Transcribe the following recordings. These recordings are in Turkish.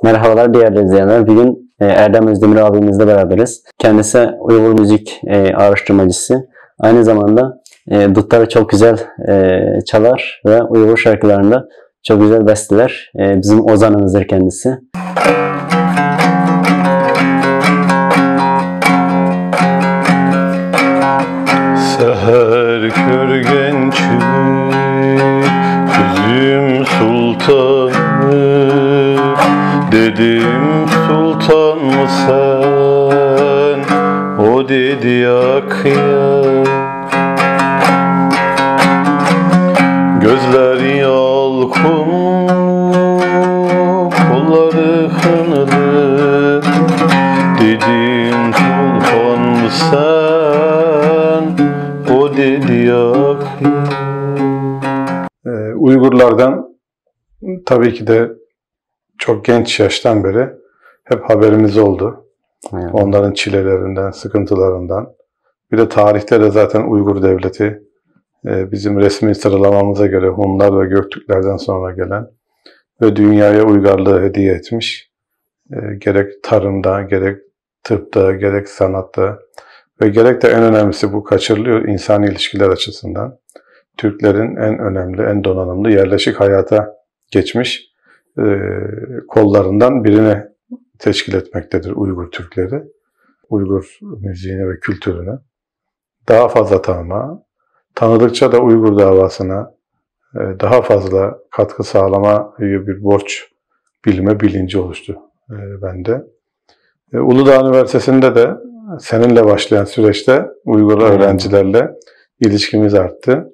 Merhabalar değerli izleyenler. Bugün Erdem Özdemir abimizle beraberiz. Kendisi Uygur müzik araştırmacısı. Aynı zamanda dutları çok güzel çalar ve Uygur şarkılarında çok güzel besteler. Bizim ozanımızdır kendisi. Seher körgençlik, gözüm sultanım, dedim sultan mı sen, o dedi yak ya. Gözleri yalkın, kolları hınlı, dedim sultan mı sen, o dedi yak ya. Uygurlardan tabii ki de çok genç yaştan beri hep haberimiz oldu. Evet. Onların çilelerinden, sıkıntılarından. Bir de tarihte de zaten Uygur Devleti bizim resmi sıralamamıza göre Hunlar ve Göktürklerden sonra gelen ve dünyaya uygarlığı hediye etmiş. Gerek tarımda, gerek tıpta, gerek sanatta ve gerek de en önemlisi bu kaçırılıyor insani ilişkiler açısından. Türklerin en önemli, en donanımlı yerleşik hayata geçmiş kollarından birini teşkil etmektedir Uygur Türkleri. Uygur müziğine ve kültürüne daha fazla tanıdıkça da Uygur davasına daha fazla katkı sağlamaya bir borç bilme bilinci oluştu bende. Uludağ Üniversitesi'nde de seninle başlayan süreçte Uygur öğrencilerle ilişkimiz arttı.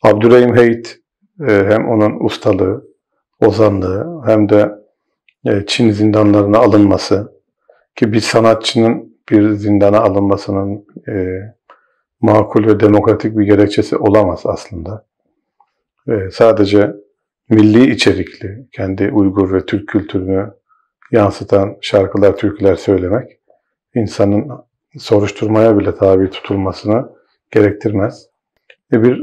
Abdurrahim Heyit hem onun ustalığı, ozanlığı hem de Çin zindanlarına alınması ki bir sanatçının bir zindana alınmasının makul ve demokratik bir gerekçesi olamaz aslında. Sadece milli içerikli, kendi Uygur ve Türk kültürünü yansıtan şarkılar, türküler söylemek insanın soruşturmaya bile tabi tutulmasını gerektirmez. Bir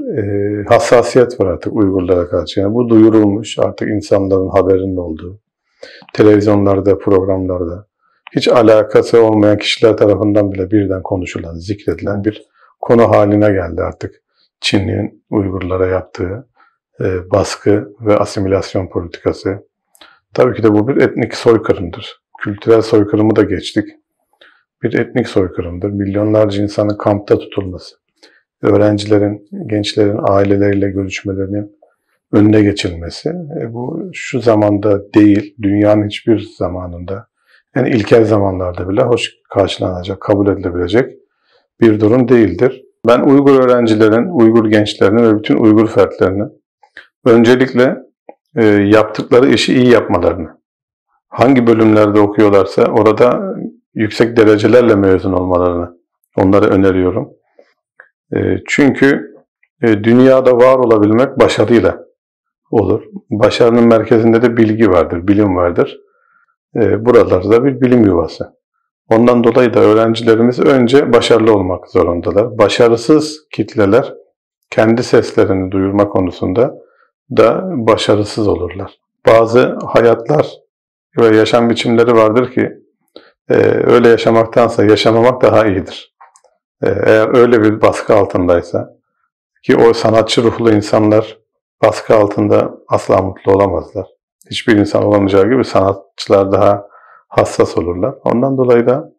hassasiyet var artık Uygurlara karşı. Yani bu duyurulmuş, artık insanların haberinin olduğu, televizyonlarda, programlarda hiç alakası olmayan kişiler tarafından bile birden konuşulan, zikredilen bir konu haline geldi artık Çin'in Uygurlara yaptığı baskı ve asimilasyon politikası. Tabii ki de bu bir etnik soykırımdır. Kültürel soykırımı da geçtik. Bir etnik soykırımdır. Milyonlarca insanın kampta tutulması, öğrencilerin, gençlerin aileleriyle görüşmelerinin önüne geçilmesi. Bu şu zamanda değil, dünyanın hiçbir zamanında, yani ilkel zamanlarda bile hoş karşılanacak, kabul edilebilecek bir durum değildir. Ben Uygur öğrencilerin, Uygur gençlerinin ve bütün Uygur fertlerinin öncelikle yaptıkları işi iyi yapmalarını, hangi bölümlerde okuyorlarsa orada yüksek derecelerle mezun olmalarını onlara öneriyorum. Çünkü dünyada var olabilmek başarıyla olur. Başarının merkezinde de bilgi vardır, bilim vardır. Buralarda bir bilim yuvası. Ondan dolayı da öğrencilerimiz önce başarılı olmak zorundalar. Başarısız kitleler kendi seslerini duyurma konusunda da başarısız olurlar. Bazı hayatlar ve yaşam biçimleri vardır ki öyle yaşamaktansa yaşamamak daha iyidir. Eğer öyle bir baskı altındaysa ki o sanatçı ruhlu insanlar baskı altında asla mutlu olamazlar. Hiçbir insan olamayacağı gibi sanatçılar daha hassas olurlar. Ondan dolayı da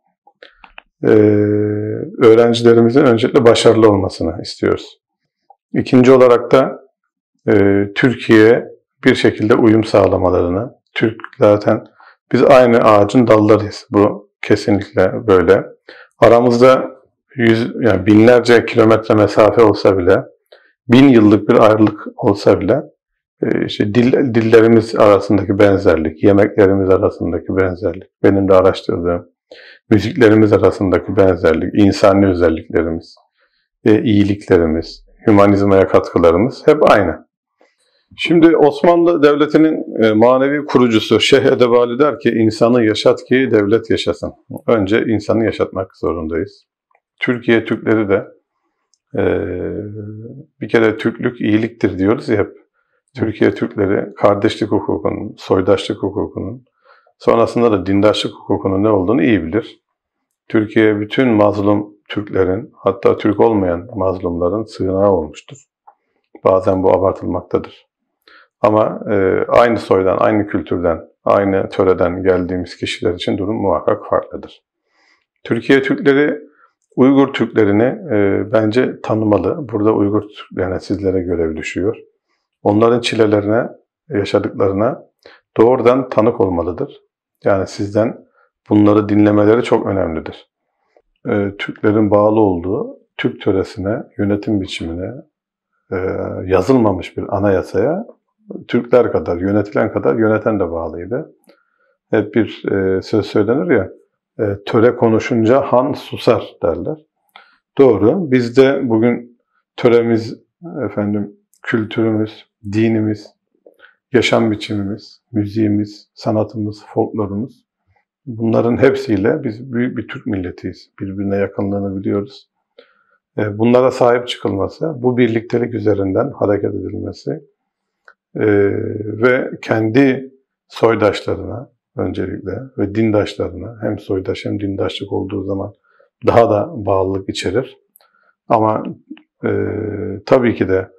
öğrencilerimizin öncelikle başarılı olmasını istiyoruz. İkinci olarak da Türkiye'ye bir şekilde uyum sağlamalarını, Türk zaten biz aynı ağacın dallarıyız. Bu kesinlikle böyle. Aramızda yani binlerce kilometre mesafe olsa bile, 1000 yıllık bir ayrılık olsa bile, işte dillerimiz arasındaki benzerlik, yemeklerimiz arasındaki benzerlik, benim de araştırdığım müziklerimiz arasındaki benzerlik, insani özelliklerimiz, iyiliklerimiz, hümanizmaya katkılarımız hep aynı. Şimdi Osmanlı Devleti'nin manevi kurucusu Şeyh Edebali der ki, insanı yaşat ki devlet yaşasın. Önce insanı yaşatmak zorundayız. Türkiye Türkleri de bir kere Türklük iyiliktir diyoruz ya hep. Türkiye Türkleri kardeşlik hukukunun, soydaşlık hukukunun Sonrasında da dindaşlık hukukunun ne olduğunu iyi bilir. Türkiye bütün mazlum Türklerin, hatta Türk olmayan mazlumların sığınağı olmuştur. Bazen bu abartılmaktadır. Ama aynı soydan, aynı kültürden, aynı töreden geldiğimiz kişiler için durum muhakkak farklıdır. Türkiye Türkleri, Uygur Türklerini bence tanımalı. Burada Uygur Türklerine, sizlere görev düşüyor. Onların çilelerine, yaşadıklarına doğrudan tanık olmalıdır. Yani sizden bunları dinlemeleri çok önemlidir. Türklerin bağlı olduğu Türk töresine, yönetim biçimine, yazılmamış bir anayasaya Türkler kadar, yönetilen kadar yöneten de bağlıydı. Hep bir söz söylenir ya, töre konuşunca han susar derler. Doğru. Bizde bugün töremiz, kültürümüz, dinimiz, yaşam biçimimiz, müziğimiz, sanatımız, folklorumuz, bunların hepsiyle biz büyük bir Türk milletiyiz. Birbirine yakınlığını biliyoruz. Bunlara sahip çıkılması, bu birliktelik üzerinden hareket edilmesi ve kendi soydaşlarına öncelikle ve dindaşlarına, hem soydaş hem dindaşlık olduğu zaman daha da bağlılık içerir. Ama tabii ki de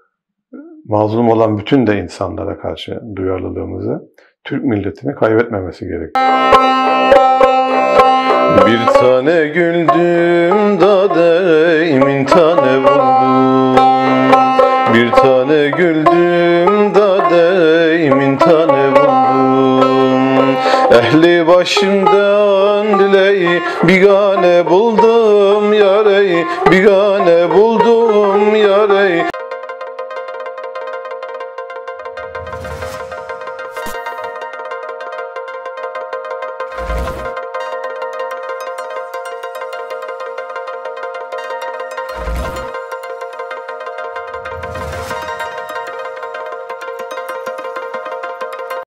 mazlum olan bütün de insanlara karşı duyarlılığımızı, Türk milletini kaybetmemesi gerekiyor. Bir tane güldüm da deyimin tane buldum. Bir tane güldüm da deyimin tane buldum. Ehli başımdan dileği bigane buldum yareyi, bigane buldum yareyi.